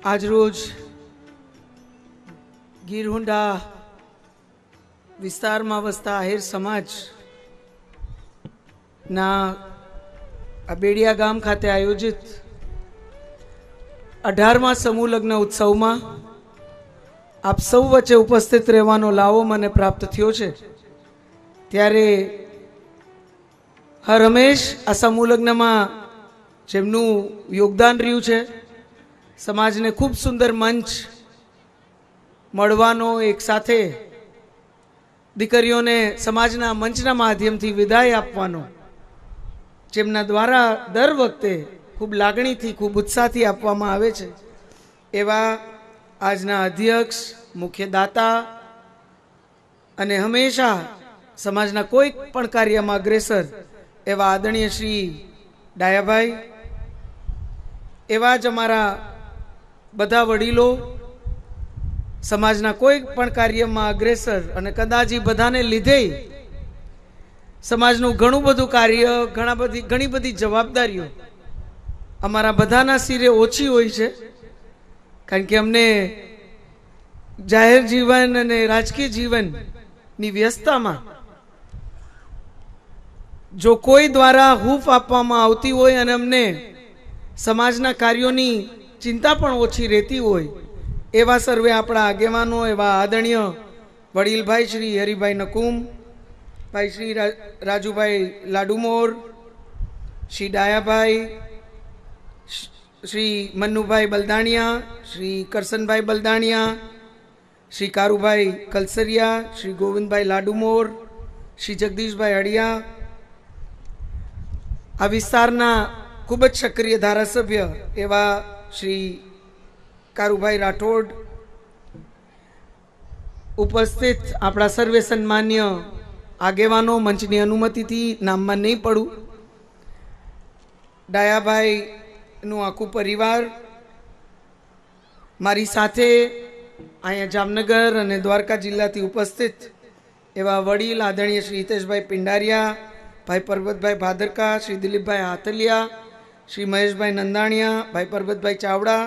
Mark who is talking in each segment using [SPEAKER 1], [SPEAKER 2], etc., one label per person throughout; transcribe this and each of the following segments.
[SPEAKER 1] આજરોજ ગીરહુંડા વિસ્તારમાં વસતા આહિર સમાજના આ બેડિયા ગામ ખાતે આયોજિત 18મા સમૂહ લગ્ન ઉત્સવમાં આપ સૌ વચ્ચે ઉપસ્થિત રહેવાનો લાવો મને પ્રાપ્ત થયો છે। ત્યારે હર હંમેશ આ સમૂહ લગ્નમાં જેમનું યોગદાન રહ્યું છે, સમાજને ખૂબ સુંદર મંચ મળવાનો, એક સાથે દીકરીઓને સમાજના મંચના માધ્યમથી વિદાય આપવાનો, જેમના દ્વારા દર વખતે ખૂબ લાગણીથી, ખૂબ ઉત્સાહથી આપવામાં આવે છે, એવા આજના અધ્યક્ષ, મુખ્ય દાતા અને હંમેશા સમાજના કોઈ પણ કાર્યમાં અગ્રેસર એવા આદરણીય શ્રી ડાયાભાઈ, એવા જ અમારા બધા વડીલો, સમાજના કોઈ પણ કાર્યમાં અગ્રેસર અને કદાચ એ બધાને લીધે સમાજનું ઘણું બધું કાર્ય, ઘણી બધી જવાબદારીઓ અમારા બધાના સિરે ઓછી હોય છે, કારણ કે અમને જાહેર જીવન અને રાજકીય જીવનની વ્યસ્તતામાં જો કોઈ દ્વારા હૂંફ આપવામાં આવતી હોય અને અમને સમાજના કાર્યોની ચિંતા પણ ઓછી રહેતી હોય, એવા સર્વે આપણા આગેવાનો, એવા આદરણીય વડીલભાઈ શ્રી હરિભાઈ નકુમ, ભાઈ શ્રી રાજુભાઈ લાડુમોર, શ્રી ડાયાભાઈ, શ્રી મન્નુભાઈ બલદાણિયા, શ્રી કરસનભાઈ બલદાણિયા, શ્રી કારુભાઈ કલસરિયા, શ્રી ગોવિંદભાઈ લાડુમોર, શ્રી જગદીશભાઈ અડિયા, આ વિસ્તારના ખૂબ જ સક્રિય ધારાસભ્ય એવા શ્રી કારુભાઈ રાઠોડ, ઉપસ્થિત આપણા સર્વે સન્માન્ય આગેવાનો, મંચની અનુમતિથી નામમાં નહીં પડું, ડાયાભાઈનું આખું પરિવાર, મારી સાથે અહીંયા જામનગર અને દ્વારકા જિલ્લાથી ઉપસ્થિત એવા વડીલ આદરણીય શ્રી હિતેશભાઈ પિંડારિયા, ભાઈ પરબતભાઈ ભાદરકા, શ્રી દિલીપભાઈ હાથલિયા, શ્રી મહેશભાઈ નંદાણીયા, ભાઈ પરબતભાઈ ચાવડા,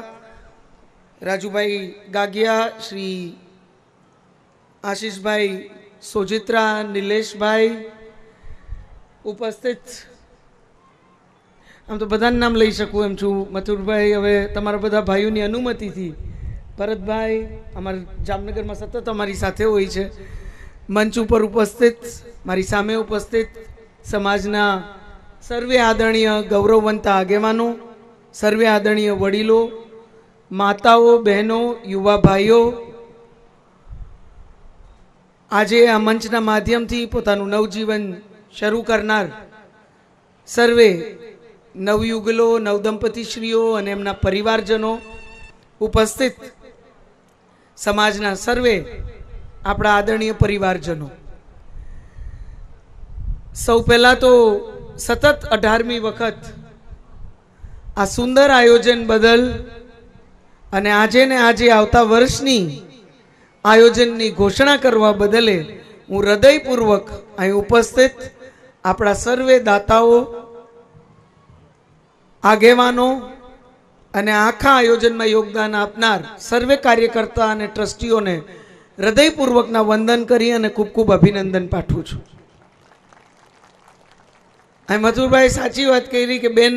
[SPEAKER 1] રાજુભાઈ ગાગિયા, શ્રી આશીષભાઈ સોજિત્રા, નિલેશભાઈ ઉપસ્થિત, આમ તો બધાનું નામ લઈ શકું એમ છું, મથુરભાઈ, હવે તમારા બધા ભાઈઓની અનુમતિથી ભરતભાઈ અમારા જામનગરમાં સતત અમારી સાથે હોય છે, મંચ ઉપર ઉપસ્થિત, મારી સામે ઉપસ્થિત સમાજના સર્વે આદરણીય ગૌરવવંતા આગેવાનો, સર્વે આદરણીય વડીલો, માતાઓ, બહેનો, યુવા ભાઈઓ, આજે આ મંચના માધ્યમથી પોતાનું નવજીવન શરૂ કરનાર સર્વે નવયુગલો, નવદંપતિશ્રીઓ અને એમના પરિવારજનો, ઉપસ્થિત સમાજના સર્વે આપણા આદરણીય પરિવારજનો, સૌ પહેલા તો સતત 18મી વખત આ સુંદર આયોજન બદલ અને આજે ને આજે આવતા વર્ષની આયોજનની ઘોષણા કરવા બદલે હું હૃદયપૂર્વક અહીં ઉપસ્થિત આપણા સર્વે દાતાઓ, આગેવાનો અને આખા આયોજનમાં યોગદાન આપનાર સર્વે કાર્યકર્તા અને ટ્રસ્ટીઓને હૃદયપૂર્વકના વંદન કરી અને ખૂબ ખૂબ અભિનંદન પાઠવું છું। અહીં મથુરભાઈ સાચી વાત કરી કે બેન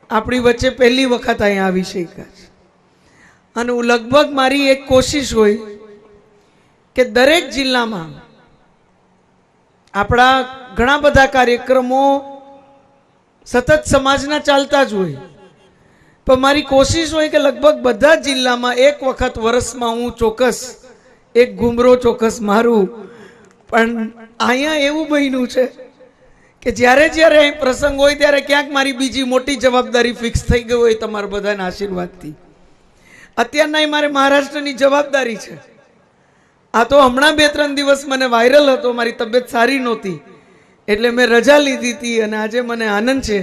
[SPEAKER 1] આપણી વચ્ચે પહેલી વખત અહીં આવી શક્યા છે, અને હું લગભગ મારી એક કોશિશ હોય કે દરેક જિલ્લામાં આપણા ઘણા બધા કાર્યક્રમો સતત સમાજના ચાલતા જ હોય, પણ મારી કોશિશ હોય કે લગભગ બધા જિલ્લામાં એક વખત વર્ષમાં હું ચોક્કસ એક ઘુમરો ચોક્કસ મારું, પણ અહીંયા એવું બન્યું છે કે જ્યારે જ્યારે અહીં પ્રસંગ હોય ત્યારે ક્યાંક મારી બીજી મોટી જવાબદારી ફિક્સ થઈ ગઈ હોય તમારા બધાના આશીર્વાદથી। અત્યારના મારે મહારાષ્ટ્રની જવાબદારી છે, આ તો હમણાં 2-3 દિવસ મને વાયરલ હતો, મારી તબિયત સારી નહોતી એટલે મેં રજા લીધી હતી, અને આજે મને આનંદ છે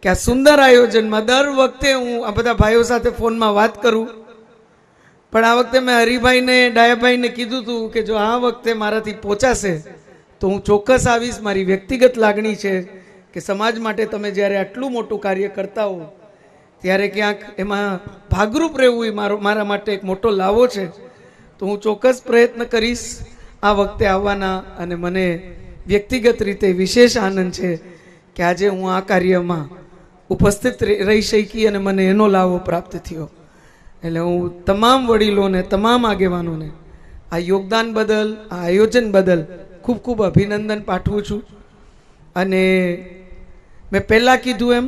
[SPEAKER 1] કે આ સુંદર આયોજનમાં દર વખતે હું આ બધા ભાઈઓ સાથે ફોનમાં વાત કરું, પણ આ વખતે મેં હરિભાઈને, ડાયાભાઈને કીધું હતું કે જો આ વખતે મારાથી પહોંચાશે તો હું ચોક્કસ આવીશ। મારી વ્યક્તિગત લાગણી છે કે સમાજ માટે તમે જ્યારે આટલું મોટું કાર્ય કરતા હો ત્યારે ક્યાંક એમાં ભાગરૂપ રહેવું એ મારા માટે એક મોટો લાવો છે. તો હું ચોક્કસ પ્રયત્ન કરીશ આ વખતે આવવાના. અને મને વ્યક્તિગત રીતે વિશેષ આનંદ છે કે આજે હું આ કાર્યમાં ઉપસ્થિત રહી શકી અને મને એનો લાવો પ્રાપ્ત થયો. એટલે હું તમામ વડીલોને, તમામ આગેવાનોને આ યોગદાન બદલ, આ આયોજન બદલ ખૂબ ખૂબ અભિનંદન પાઠવું છું. અને મેં પહેલાં કીધું એમ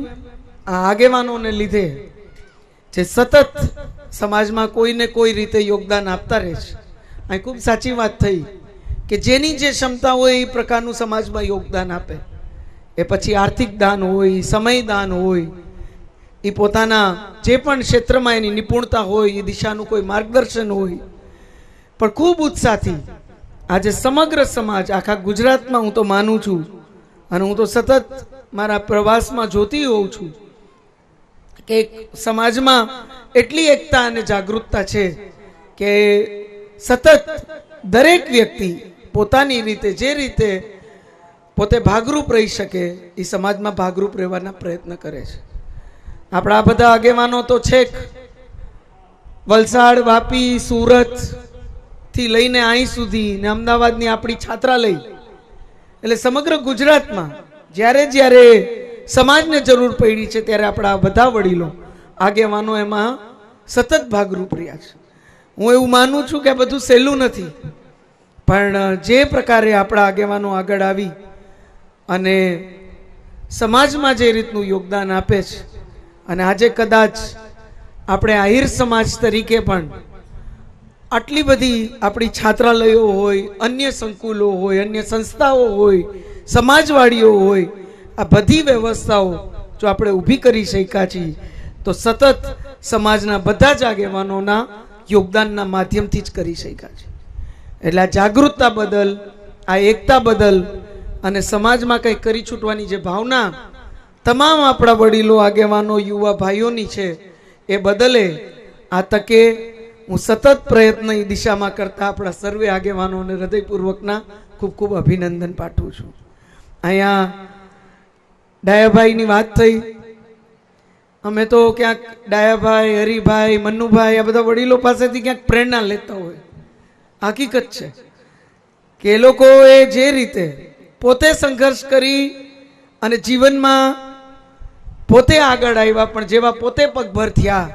[SPEAKER 1] આ આગેવાનોને લીધે જે સતત સમાજમાં કોઈને કોઈ રીતે યોગદાન આપતા રહે છે. અહીં ખૂબ સાચી વાત થઈ કે જેની જે ક્ષમતા હોય એ પ્રકારનું સમાજમાં યોગદાન આપે. એ પછી આર્થિક દાન હોય, સમય દાન હોય, એ પોતાના જે પણ ક્ષેત્રમાં એની નિપુણતા હોય, એ દિશાનું કોઈ માર્ગદર્શન હોય. પણ ખૂબ ઉત્સાહથી આજે સમગ્ર સમાજ, આખા ગુજરાતમાં હું તો માનું છું અને હું તો સતત મારા પ્રવાસમાં જોતી હોઉં છું કે સમાજમાં એટલી એકતા અને જાગૃતતા છે કે સતત દરેક વ્યક્તિ પોતાની રીતે જે રીતે પોતે ભાગરૂપ રહી શકે એ સમાજમાં ભાગરૂપ રહેવાના પ્રયત્ન કરે છે. આપણા બધા આગેવાનો તો છેક વલસાડ, વાપી, સુરત થી લઈને અહીં સુધી ને અમદાવાદની આપણી છાત્રાલય, એટલે સમગ્ર ગુજરાતમાં જ્યારે જ્યારે સમાજને જરૂર પડી છે ત્યારે આપણા બધા વડીલો, આગેવાનો એમાં સતત ભાગરૂપ રહ્યા છે. હું એવું માનું છું કે આ બધું સહેલું નથી, પણ જે પ્રકારે આપણા આગેવાનો આગળ આવી અને સમાજમાં જે રીતનું યોગદાન આપે છે, અને આજે કદાચ આપણે આહિર સમાજ તરીકે પણ આટલી બધી આપણી છાત્રાલયો હોય, અન્ય સંકુલો હોય, અન્ય સંસ્થાઓ હોય, સમાજવાડીઓ હોય, આ બધી વ્યવસ્થાઓ જો આપણે ઊભી કરી શક્યા છીએ તો સતત સમાજના બધા જ આગેવાનોના યોગદાનના માધ્યમથી જ કરી શક્યા છે. એટલે આ જાગૃતતા બદલ, આ એકતા બદલ અને સમાજમાં કંઈક કરી છૂટવાની જે ભાવના તમામ આપણા વડીલો, આગેવાનો, યુવા ભાઈઓની છે એ બદલે આ તકે હું સતત પ્રયત્ન એ દિશામાં કરતા આપણા સર્વે આગેવાનોને હૃદયપૂર્વકના ખૂબ ખૂબ અભિનંદન પાઠવું છું. અહીંયા ડાયાભાઈની વાત થઈ. અમે તો ક્યાંક ડાયાભાઈ, હરિભાઈ, મન્નુભાઈ આ બધા વડીલો પાસેથી ક્યાંક પ્રેરણા લેતા હોય. હકીકત છે કે એ લોકોએ જે રીતે પોતે સંઘર્ષ કરી અને જીવનમાં પોતે આગળ આવ્યા, પણ જેવા પોતે પગભર થયા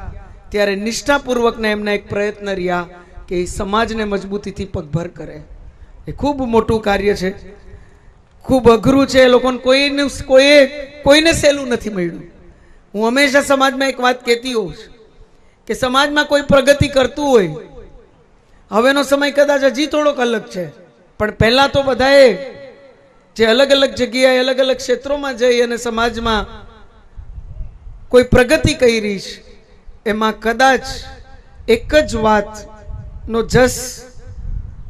[SPEAKER 1] ત્યારે નિષ્ઠાપૂર્વકના એમના એક પ્રયત્ન રહ્યા કે એ સમાજને મજબૂતીથી પગભર કરે. એ ખૂબ મોટું કાર્ય છે, ખૂબ અઘરું છે. એ લોકોને કોઈને સહેલું નથી મળ્યું. હું હંમેશા સમાજમાં એક વાત કહેતી હોઉં છું કે સમાજમાં કોઈ પ્રગતિ કરતું હોય, હવેનો સમય કદાચ હજી થોડોક અલગ છે, પણ પહેલા તો બધાએ જે અલગ અલગ જગ્યાએ, અલગ અલગ ક્ષેત્રોમાં જઈ અને સમાજમાં કોઈ પ્રગતિ કરી છે, એમાં કદાચ એક જ વાતનો જસ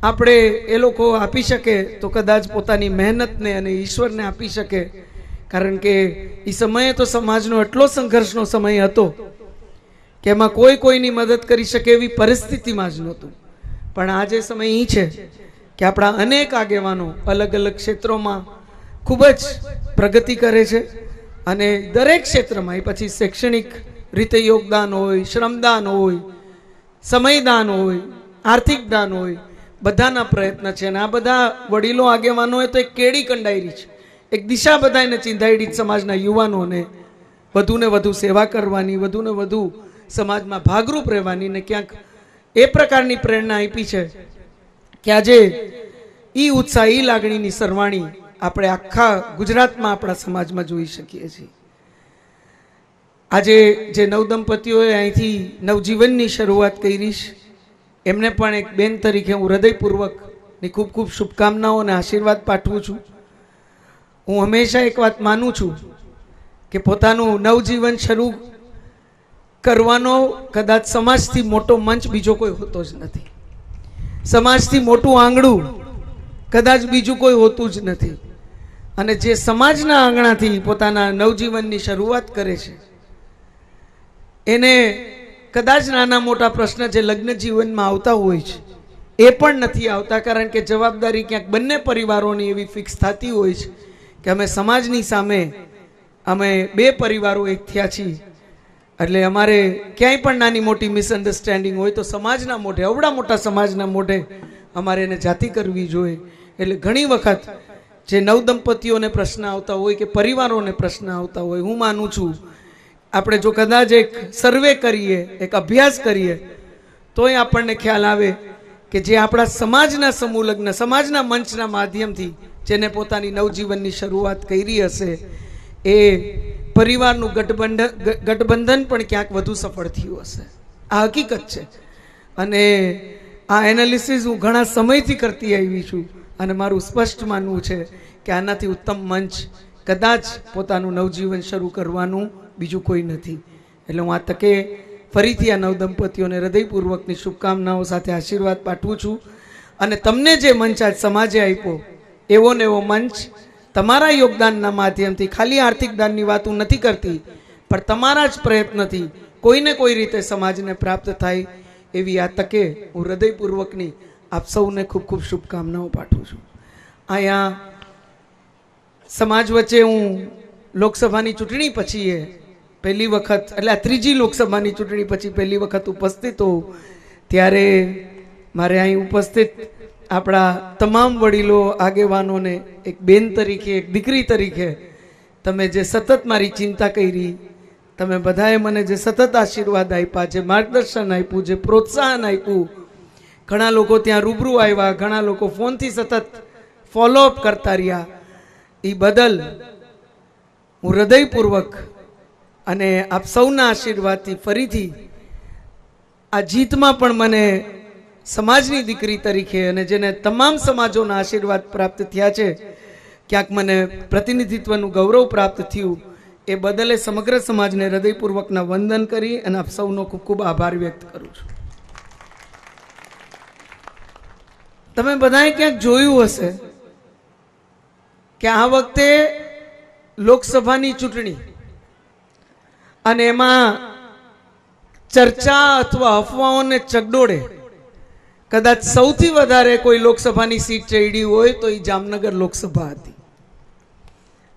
[SPEAKER 1] આપણે એ લોકો આપી શકે તો કદાચ પોતાની મહેનતને અને ઈશ્વરને આપી શકે. કારણ કે એ સમયે તો સમાજનો એટલો સંઘર્ષનો સમય હતો કે એમાં કોઈની મદદ કરી શકે એવી પરિસ્થિતિમાં જ નહોતું. પણ આજે સમય એ છે કે આપણા અનેક આગેવાનો અલગ અલગ ક્ષેત્રોમાં ખૂબ જ પ્રગતિ કરે છે અને દરેક ક્ષેત્રમાં, એ પછી શૈક્ષણિક રીતે યોગદાન હોય, શ્રમદાન હોય, સમયદાન હોય, આર્થિક દાન હોય, બધાના પ્રયત્ન છે. અને આ બધા વડીલો આગેવાનોએ તો એક કેડી કંડાયેલી છે, એક દિશા બધાને ચિંધાયેલી સમાજના યુવાનોને વધુને વધુ સેવા કરવાની, વધુને વધુ સમાજમાં ભાગરૂપ રહેવાની, ને ક્યાંક એ પ્રકારની પ્રેરણા આપી છે કે આજે ઈ ઉત્સાહ, ઈ લાગણીની સરવાણી આપણે આખા ગુજરાતમાં આપણા સમાજમાં જોઈ શકીએ છીએ. આજે જે નવદંપતિઓએ અહીંથી નવજીવનની શરૂઆત કરી છે, એમને પણ એક બેન તરીકે હું હૃદયપૂર્વકની ખૂબ ખૂબ શુભકામનાઓ અને આશીર્વાદ પાઠવું છું. હું હંમેશા એક વાત માનું છું કે પોતાનું નવજીવન શરૂ કરવાનો કદાચ સમાજથી મોટો મંચ બીજો કોઈ હોતો જ નથી. સમાજથી મોટું આંગણું કદાચ બીજું કોઈ હોતું જ નથી. અને જે સમાજના આંગણાથી પોતાના નવજીવનની શરૂઆત કરે છે એને કદાચ નાના મોટા પ્રશ્ન જે લગ્ન જીવનમાં આવતા હોય છે એ પણ નથી આવતા. કારણ કે જવાબદારી ક્યાંક બંને પરિવારોની એવી ફિક્સ થતી હોય છે કે અમે સમાજની સામે અમે બે પરિવારો એક થયા છીએ એટલે અમારે ક્યાંય પણ નાની મોટી મિસઅન્ડરસ્ટેન્ડિંગ હોય તો સમાજના મોઢે, અવડા મોટા સમાજના મોઢે અમારે એને જાતિ કરવી જોઈએ. એટલે ઘણી વખત જે નવદંપતીઓને પ્રશ્ન આવતા હોય કે પરિવારોને પ્રશ્ન આવતા હોય, હું માનું છું આપણે જો કદાચ એક સર્વે કરીએ, એક અભ્યાસ કરીએ, તોય આપણને ખ્યાલ આવે કે જે આપણા સમાજના સમૂહ લગ્ન, સમાજના મંચના માધ્યમથી જેને પોતાની નવજીવનની શરૂઆત કરી હશે, એ પરિવારનું ગઠબંધન પણ ક્યાંક વધુ સફળ થયું હશે. આ હકીકત છે. અને આ એનાલિસિસ હું ઘણા સમયથી કરતી આવી છું અને મારું સ્પષ્ટ માનવું છે કે આનાથી ઉત્તમ મંચ કદાચ પોતાનું નવજીવન શરૂ કરવાનું બીજું કોઈ નથી. એટલે હું આ તકે ફરીથી આ નવદંપતીઓને હૃદયપૂર્વકની શુભકામનાઓ સાથે આશીર્વાદ પાઠવું છું. અને તમને જે મંચ આજ સમાજે આપ્યો, એવો ને એવો મંચ તમારા યોગદાનના માધ્યમથી, ખાલી આર્થિક દાનની વાત હું નથી કરતી, પણ તમારા જ પ્રયત્નથી કોઈને કોઈ રીતે સમાજને પ્રાપ્ત થાય, એવી આ તકે હું હૃદયપૂર્વકની આપ સૌને ખૂબ ખૂબ શુભકામનાઓ પાઠવું છું. અહીંયા સમાજ વચ્ચે હું લોકસભાની ચૂંટણી પછી પહેલી વખત, એટલે આ ત્રીજી લોકસભાની ચૂંટણી પછી પહેલી વખત ઉપસ્થિત હોઉં, ત્યારે મારે અહીં ઉપસ્થિત આપણા તમામ વડીલો, આગેવાનોને એક બેન તરીકે, એક દીકરી તરીકે તમે જે સતત મારી ચિંતા કરી, તમે બધાએ મને જે સતત આશીર્વાદ આપ્યા, જે માર્ગદર્શન આપ્યું, જે પ્રોત્સાહન આપ્યું, ઘણા લોકો ત્યાં રૂબરૂ આવ્યા, ઘણા લોકો ફોનથી સતત ફોલોઅપ કરતા રહ્યા, એ બદલ હું હૃદયપૂર્વક અને આપ સૌના આશીર્વાદથી ફરીથી આ જીતમાં પણ મને સમાજની દીકરી તરીકે, અને જેને તમામ સમાજોના આશીર્વાદ પ્રાપ્ત થયા છે, ક્યાંક મને પ્રતિનિધિત્વનું ગૌરવ પ્રાપ્ત થયું, એ બદલે સમગ્ર સમાજને હૃદયપૂર્વકના વંદન કરી અને આપ સૌનો ખૂબ ખૂબ આભાર વ્યક્ત કરું છું. તમે બધાએ ક્યાંક જોયું હશે કે આ વખતે લોકસભાની ચૂંટણી અને એમાં ચર્ચા અથવા અફવાઓને ચગડોળે કદાચ સૌથી વધારે કોઈ લોકસભાની સીટ ચડી હોય તો એ જામનગર લોકસભા હતી.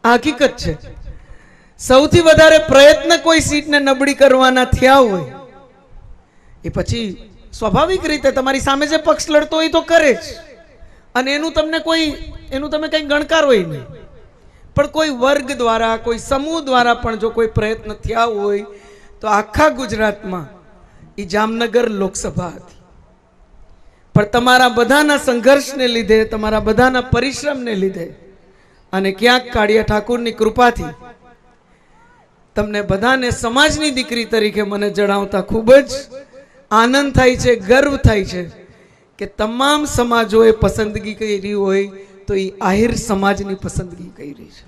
[SPEAKER 1] આ હકીકત છે. સૌથી વધારે પ્રયત્ન કોઈ સીટને નબળી કરવાના થયા હોય, એ પછી સ્વાભાવિક રીતે તમારી સામે જે પક્ષ લડતો હોય તો કરે જ, અને એનું તમે કંઈ ગણકાર હોય નહીં, પણ કોઈ વર્ગ દ્વારા, કોઈ સમૂહ દ્વારા પણ જો કોઈ પ્રયત્ન થયા હોય તો આખા ગુજરાતમાં એ જામનગર લોકસભા હતી. પણ તમારા બધાના સંઘર્ષને લીધે, તમારા બધાના પરિશ્રમને લીધે અને ક્યાંક કાળિયા ઠાકુરની કૃપાથી તમને બધાને સમાજની દીકરી તરીકે મને જણાવતા ખૂબ જ આનંદ થાય છે, ગર્વ થાય છે કે તમામ સમાજોએ પસંદગી કરી હોય તો એ આહિર સમાજની પસંદગી કરી છે.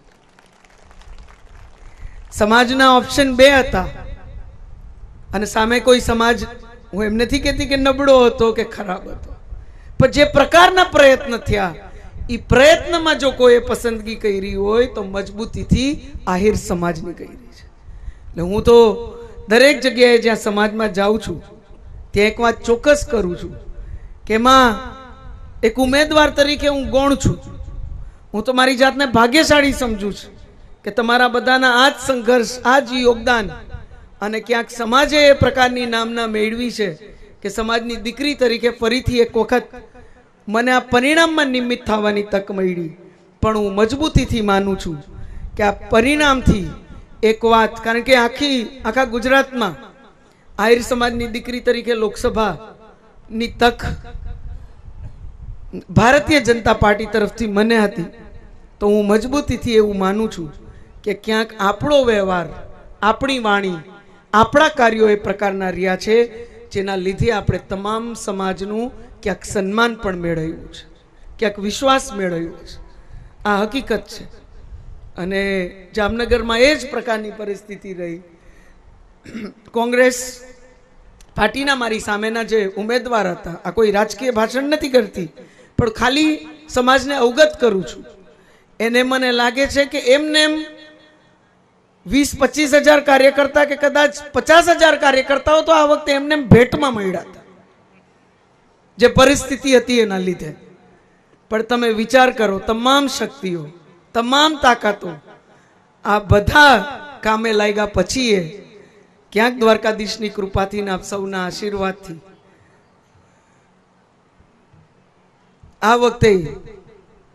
[SPEAKER 1] સમાજના ઓપ્શન બે હતા અને સામે કોઈ સમાજ, હું એમ નથી કહેતી કે નબળો હતો કે ખરાબ હતો, પણ જે પ્રકારના પ્રયત્ન થયા, એ પ્રયત્નમાં જો કોઈ પસંદગી કરી હોય તો મજબૂતીથી આહિર સમાજની કરી છે. એટલે હું તો દરેક જગ્યાએ જ્યાં સમાજમાં જાઉં છું ત્યાં એક વાત ચોક્કસ કરું છું કે એમાં એક ઉમેદવાર તરીકે હું ગૌણ છું. હું તો મારી જાતને ભાગ્યશાળી સમજું છું કે તમારા બધાના આ જ સંઘર્ષ, આ જ યોગદાન, અને ક્યાંક સમાજે એ પ્રકારની નામના મેળવી છે કે સમાજની દીકરી તરીકે ફરીથી એક વખત મને આ પરિણામમાં નિમિત્ત થવાની તક મળી. પણ હું મજબૂતીથી માનું છું કે આ પરિણામથી એક વાત, કારણ કે આખા ગુજરાતમાં આહિર સમાજની દીકરી તરીકે લોકસભાની તક ભારતીય જનતા પાર્ટી તરફથી મને હતી, તો હું મજબૂતીથી એવું માનું છું કે ક્યાંક આપણો વ્યવહાર, આપણી વાણી, આપણા કાર્યો એ પ્રકારના રહ્યા છે જેના લીધે આપણે તમામ સમાજનું ક્યાંક સન્માન પણ મેળવ્યું છે, ક્યાંક વિશ્વાસ મેળવ્યો છે. આ હકીકત છે. અને જામનગરમાં એ જ પ્રકારની પરિસ્થિતિ રહી. કોંગ્રેસ પાર્ટીના મારી સામેના જે ઉમેદવાર હતા, આ કોઈ રાજકીય ભાષણ નથી કરતી, પણ ખાલી સમાજને અવગત કરું છું, એને મને લાગે છે કે એમને એમ 20-25 હજાર કાર્યકર્તા કે કદાચ 50,000 કાર્યકર્તાઓ તો આ વખતે એમને ભેટમાં મળ્યા હતા, જે પરિસ્થિતિ હતી એના લીધે. પણ તમે વિચાર કરો, તમામ શક્તિઓ, તમામ તાકાતો આ બધા કામે લાગ્યા પછી ક્યાંક દ્વારકાધીશની કૃપાથી ને આપ સૌના આશીર્વાદથી આ વખતે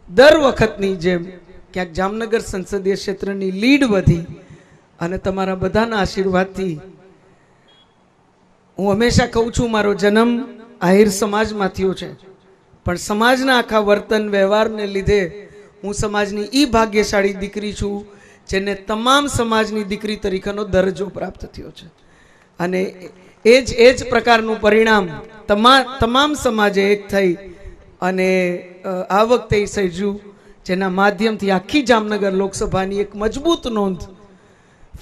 [SPEAKER 1] દર વખતની જેમ ક્યાંક જામનગર સંસદીય ક્ષેત્રની લીડ વધી અને તમારા બધાના આશીર્વાદથી હું હંમેશા કહું છું મારો જન્મ આહિર સમાજમાં થયો છે, પણ સમાજના આખા વર્તન વ્યવહારને લીધે હું સમાજની ઈ ભાગ્યશાળી દીકરી છું જેને તમામ સમાજની દીકરી તરીકેનો દરજ્જો પ્રાપ્ત થયો છે. અને એ જ પ્રકારનું પરિણામ તમામ સમાજે એક થઈ અને આ વખતે સર્જ્યું, જેના માધ્યમથી આખી જામનગર લોકસભાની એક મજબૂત નોંધ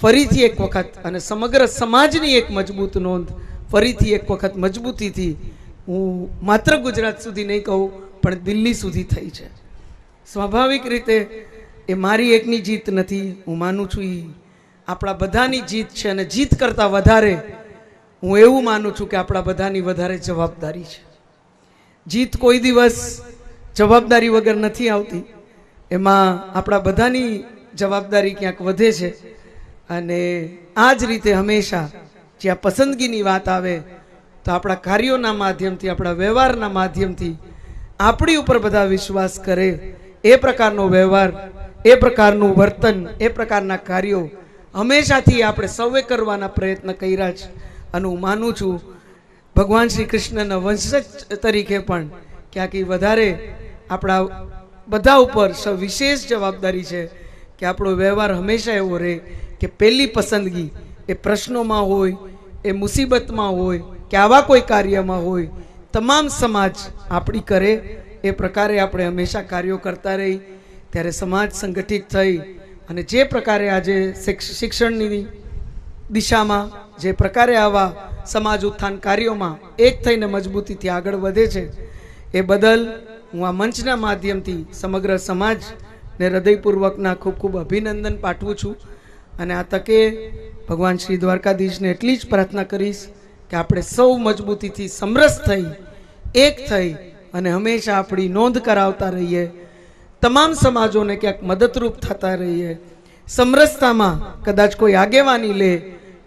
[SPEAKER 1] ફરીથી એક વખત અને સમગ્ર સમાજની એક મજબૂત નોંધ ફરીથી એક વખત મજબૂતીથી હું માત્ર ગુજરાત સુધી નહીં કહું પણ દિલ્હી સુધી થઈ છે. સ્વાભાવિક રીતે એ મારી એકની જીત નથી, હું માનું છું એ આપણા બધાની જીત છે. અને જીત કરતાં વધારે હું એવું માનું છું કે આપણા બધાની વધારે જવાબદારી છે. જીત કોઈ દિવસ જવાબદારી વગર નથી આવતી, એમાં આપણા બધાની જવાબદારી ક્યાંક વધે છે. અને આ જ રીતે હંમેશા જ્યાં પસંદગીની વાત આવે તો આપણા કાર્યોના માધ્યમથી, આપણા વ્યવહારના માધ્યમથી આપણી ઉપર બધા વિશ્વાસ કરે એ પ્રકારનો વ્યવહાર, એ પ્રકારનું વર્તન, એ પ્રકારના કાર્યો હંમેશાથી આપણે સૌએ કરવાના પ્રયત્ન કર્યા છે. અને હું માનું છું ભગવાન શ્રી કૃષ્ણના વંશજ તરીકે પણ ક્યાંક વધારે આપણા બધા ઉપર વિશેષ જવાબદારી છે કે આપણો વ્યવહાર હંમેશા એવો રહે કે પહેલી પસંદગી એ પ્રશ્નોમાં હોય, એ મુસીબતમાં હોય કે આવા કોઈ કાર્યમાં હોય, તમામ સમાજ આપણી કરે એ પ્રકારે આપણે હંમેશા કાર્યો કરતા રહી. ત્યારે સમાજ સંગઠિત થઈ અને જે પ્રકારે આજે શિક્ષણની દિશામાં જે પ્રકારે આવા સમાજ ઉત્થાન કાર્યોમાં એક થઈને મજબૂતીથી આગળ વધે છે એ બદલ હું આ મંચના માધ્યમથી સમગ્ર સમાજને હૃદયપૂર્વકના ખૂબ ખૂબ અભિનંદન પાઠવું છું. અને આ તકે ભગવાન શ્રી દ્વારકાધીશને એટલી જ પ્રાર્થના કરીશ કે આપણે સૌ મજબૂતીથી સમરસ થઈ, એક થઈ અને હંમેશા આપણી નોંધ કરાવતા રહીએ, તમામ સમાજોને ક્યાંક મદદરૂપ થતા રહીએ. સમરસતામાં કદાચ કોઈ આગેવાની લે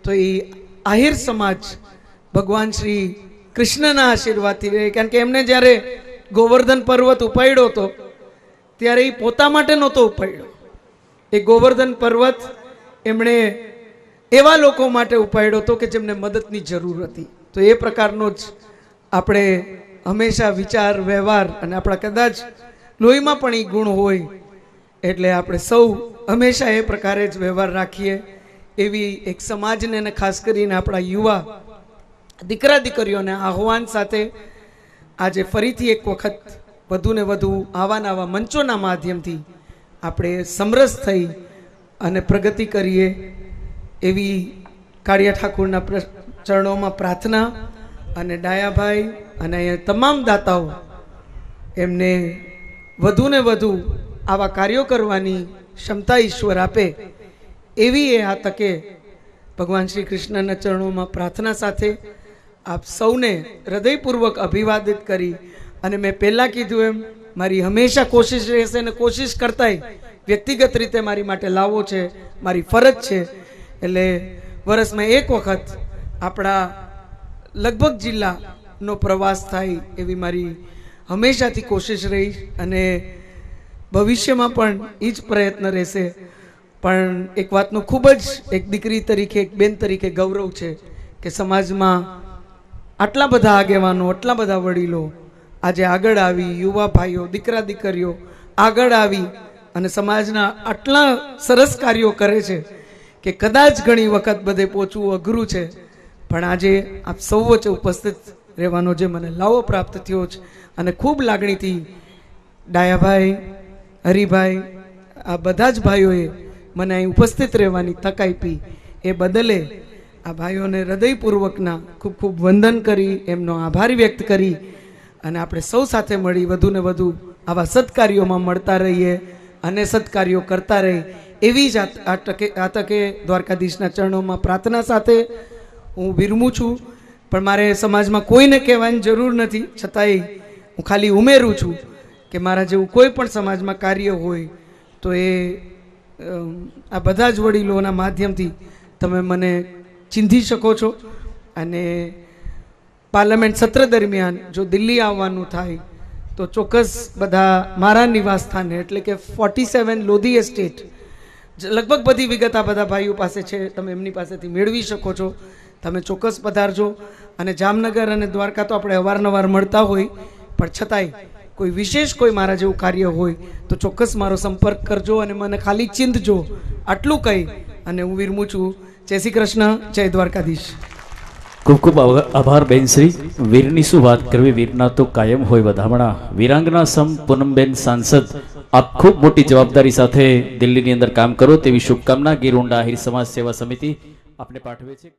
[SPEAKER 1] તો એ આહિર સમાજ ભગવાન શ્રી કૃષ્ણના આશીર્વાદથી રહે. કારણ કે એમને જ્યારે ગોવર્ધન પર્વત ઉપાડ્યો હતો ત્યારે એ પોતા માટે નહોતો ઉપાડ્યો, એ ગોવર્ધન પર્વત એમણે એવા લોકો માટે ઉપાડ્યો હતો કે જેમને મદદની જરૂર હતી. તો એ પ્રકારનો જ આપણે હંમેશા વિચાર, વ્યવહાર અને આપણા કદાચ લોહીમાં પણ એ ગુણ હોય એટલે આપણે સૌ હંમેશા એ પ્રકારે જ વ્યવહાર રાખીએ એવી એક સમાજને અને ખાસ કરીને આપણા યુવા દીકરા દીકરીઓને આહ્વાન સાથે આજે ફરીથી એક વખત વધુ ને વધુ આવા મંચોના માધ્યમથી આપણે સમરસ થઈ અને પ્રગતિ કરીએ એવી કાળિયા ઠાકુરના ચરણોમાં પ્રાર્થના. અને ડાયાભાઈ અને અહીંયા તમામ દાતાઓ એમને વધુ ને વધુ આવા કાર્યો કરવાની ક્ષમતા ઈશ્વર આપે એવી એ આ તકે ભગવાન શ્રી કૃષ્ણના ચરણોમાં પ્રાર્થના સાથે આપ સૌને હૃદયપૂર્વક અભિવાદિત કરી. અને મેં પહેલાં કીધું એમ મારી હંમેશા કોશિશ રહેશે અને કોશિશ કરતાંય વ્યક્તિગત રીતે મારી માટે લાવવો છે, મારી ફરજ છે. એટલે વર્ષમાં એક વખત આપણા લગભગ જિલ્લાનો પ્રવાસ થાય એવી મારી હંમેશાથી કોશિશ રહી અને ભવિષ્યમાં પણ એ જ પ્રયત્ન રહેશે. પણ એક વાતનું ખૂબ જ એક દીકરી તરીકે, એક બેન તરીકે ગૌરવ છે કે સમાજમાં આટલા બધા આગેવાનો, આટલા બધા વડીલો આજે આગળ આવી, યુવા ભાઈઓ, દીકરા દીકરીઓ આગળ આવી અને સમાજના આટલા સરસ કાર્યો કરે છે કે કદાચ ઘણી વખત બધે પહોંચવું અઘરું છે. પણ આજે આપ સૌ વચ્ચે ઉપસ્થિત રહેવાનો જે મને લાવો પ્રાપ્ત થયો છે અને ખૂબ લાગણીથી ડાયાભાઈ, હરિભાઈ, આ બધા જ ભાઈઓએ મને અહીં ઉપસ્થિત રહેવાની તક આપી એ બદલે આ ભાઈઓને હૃદયપૂર્વકના ખૂબ ખૂબ વંદન કરી, એમનો આભાર વ્યક્ત કરી અને આપણે સૌ સાથે મળી વધુ ને વધુ આવા સત્કાર્યોમાં મળતા રહીએ અને સત્કાર્યો કરતા રહી એવી જ આ તકે દ્વારકાધીશના ચરણોમાં પ્રાર્થના સાથે હું વિરમું છું. પણ મારે સમાજમાં કોઈને કહેવાની જરૂર નથી, છતાંય હું ખાલી ઉમેરું છું કે મારા જેવું કોઈ પણ સમાજમાં કાર્ય હોય તો એ આ બધા જ વડીલોના માધ્યમથી તમે મને ચીંધી શકો છો. અને પાર્લામેન્ટ સત્ર દરમિયાન જો દિલ્હી આવવાનું થાય તો ચોક્કસ બધા મારા નિવાસ સ્થાને એટલે કે 47 લોધી એસ્ટેટ, લગભગ બધી વિગત આ બધા ભાઈઓ પાસે છે, તમે એમની પાસેથી મેળવી શકો છો. તમે ચોક્કસ પધારજો. અને જામનગર અને દ્વારકા તો આપણે અવારનવાર મળતા હોય, પણ છતાંય કોઈ વિશેષ કોઈ મારા જેવું કાર્ય હોય તો ચોક્કસ મારો સંપર્ક કરજો અને મને ખાલી ચિંતજો. આટલું કહી અને હું વિરમું છું. જય શ્રી કૃષ્ણ, જય દ્વારકાધીશ.
[SPEAKER 2] ખૂબ ખૂબ આભાર બેનશ્રી. વીરની શું વાત કરવી, વીરના તો કાયમ હોય વધામણા. વીરાંગના સમ પૂનમબેન સાંસદ, આપ ખૂબ મોટી જવાબદારી સાથે દિલ્હીની અંદર કામ કરો તેવી શુભકામના ગીર ઊંડા આહિર સમાજ સેવા સમિતિ આપને પાઠવે છે.